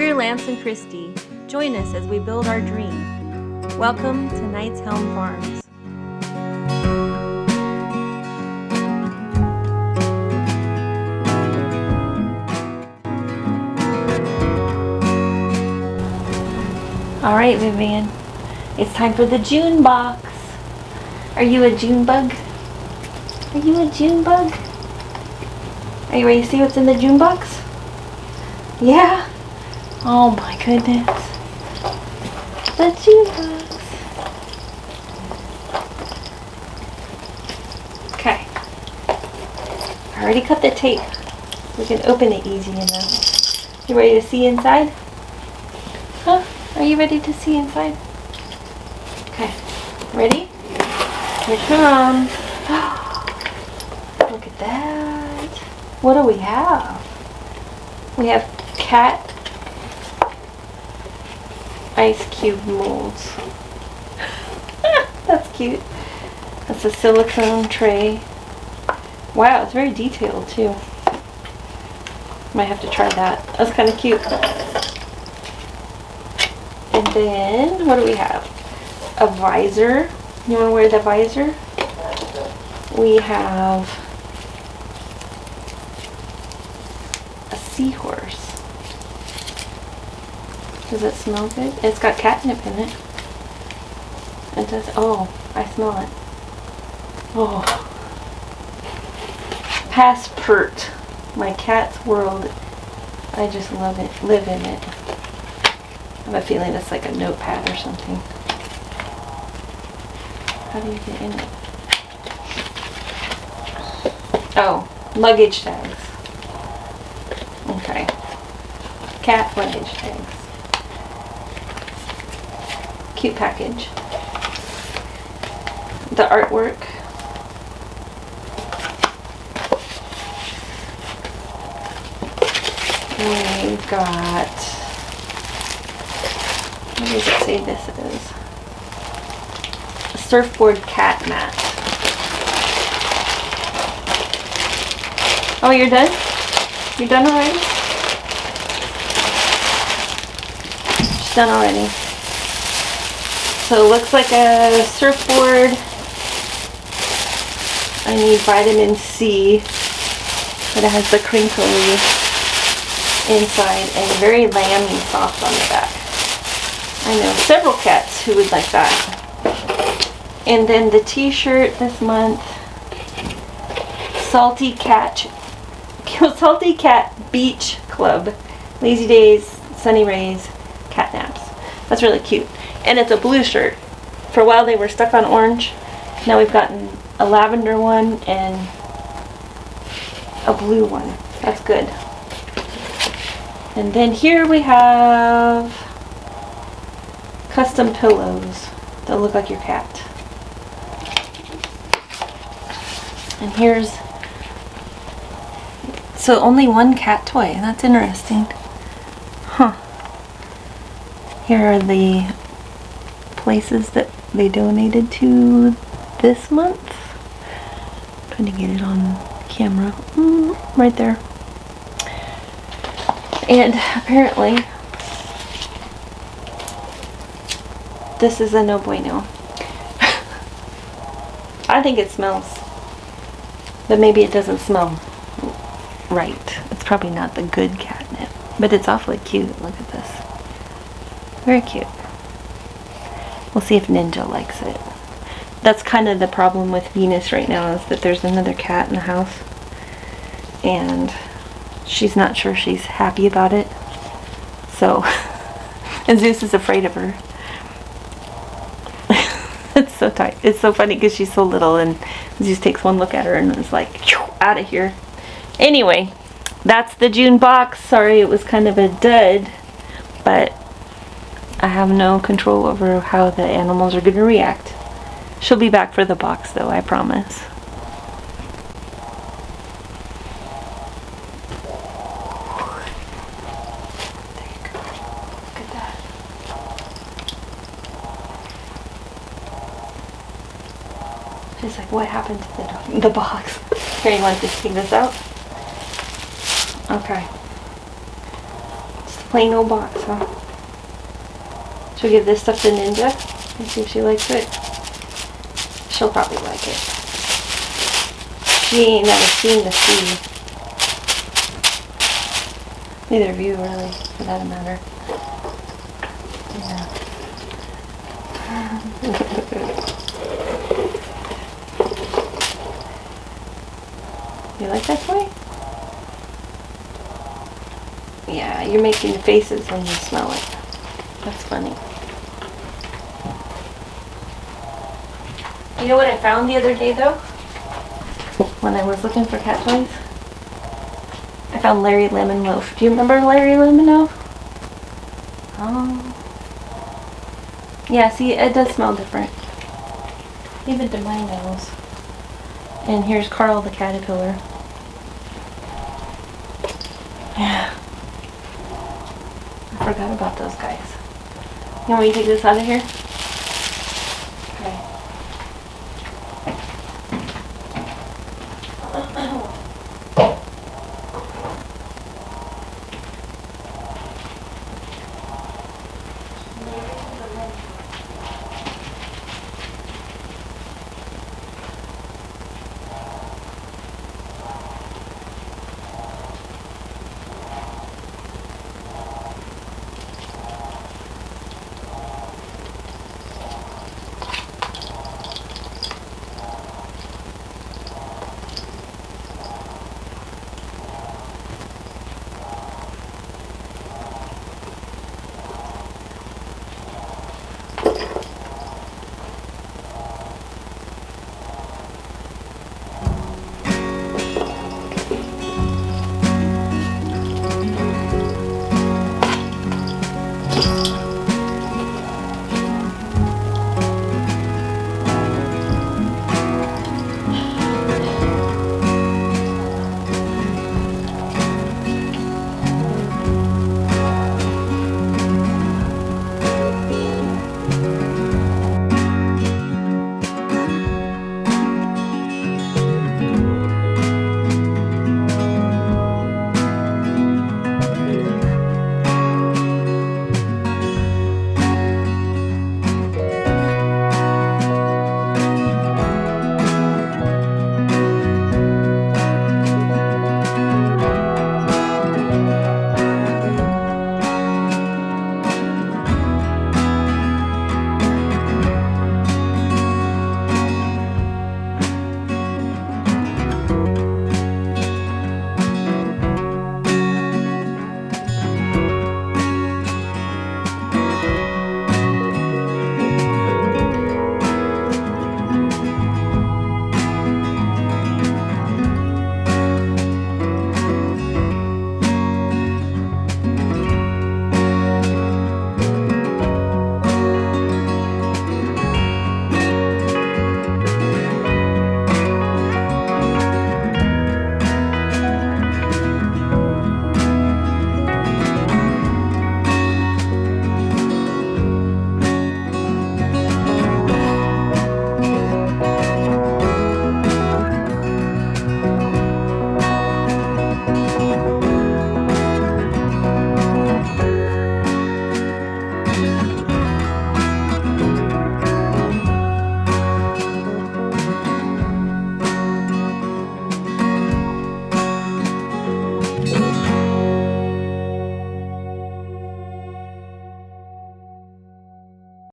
We're Lance and Christy. Join us as we build our dream. Welcome to Knight's Helm Farms. All right, Vivian. It's time for the June box. Are you a June bug? Are you a June bug? Are you ready to see what's in the June box? Yeah? Oh my goodness. The June box. Okay. I already cut the tape. We can open it easy enough. You ready to see inside? Huh? Are you ready to see inside? Okay. Ready? Here it comes. Look at that. What do we have? We have cat ice cube molds. That's cute. That's a silicone tray. Wow, it's very detailed too. Might have to try that. That's kind of cute. And then, what do we have? A visor. You want to wear the visor? We have a seahorse. Does it smell good? It's got catnip in it. It does. Oh, I smell it. Oh. Passport. My cat's world. I just love it. Live in it. I have a feeling it's like a notepad or something. How do you get in it? Oh, luggage tags. Okay. Cat luggage tags. Cute package. The artwork. We've got, what does it say this is? A surfboard cat mat. Oh, you're done? You're done already? She's done already. So it looks like a surfboard. I need vitamin C, but it has the crinkly inside and very lammy soft on the back. I know several cats who would like that. And then the t-shirt this month, Salty Cat Beach Club, Lazy Days, Sunny Rays, Cat Naps. That's really cute. And it's a blue shirt. For a while they were stuck on orange. Now we've gotten a lavender one and a blue one. That's good. And then here we have custom pillows that look like your cat. And here's, so only one cat toy. That's interesting. Huh. Here are the places that they donated to this month. Trying to get it on camera. Right there. And apparently this is a no bueno. I think it smells, but maybe it doesn't smell right. It's probably not the good catnip, but it's awfully cute. Look at this. Very cute. We'll see if Ninja likes it. That's kind of the problem with Venus right now, is that there's another cat in the house and she's not sure she's happy about it. So, and Zeus is afraid of her. It's so tight. It's so funny because she's so little and Zeus takes one look at her and is like, out of here. Anyway, that's the June box. Sorry it was kind of a dud, but I have no control over how the animals are going to react. She'll be back for the box though, I promise. There you go. Look at that. She's like, what happened to the box? Here, you want to take this out? Okay. Just Plain old box, huh? Should we give this stuff to Ninja and see if she likes it? She'll probably like it. She ain't never seen the sea. Neither of you, really, for that matter. Yeah. You like that toy? Yeah, you're making faces when you smell it. That's funny. You know what I found the other day, though? When I was looking for cat toys? I found Larry Lemon Loaf. Do you remember Larry Lemon Loaf? Oh. Yeah, see, it does smell different. Even to my nose. And here's Carl the caterpillar. Yeah. I forgot about those guys. You want me to take this out of here?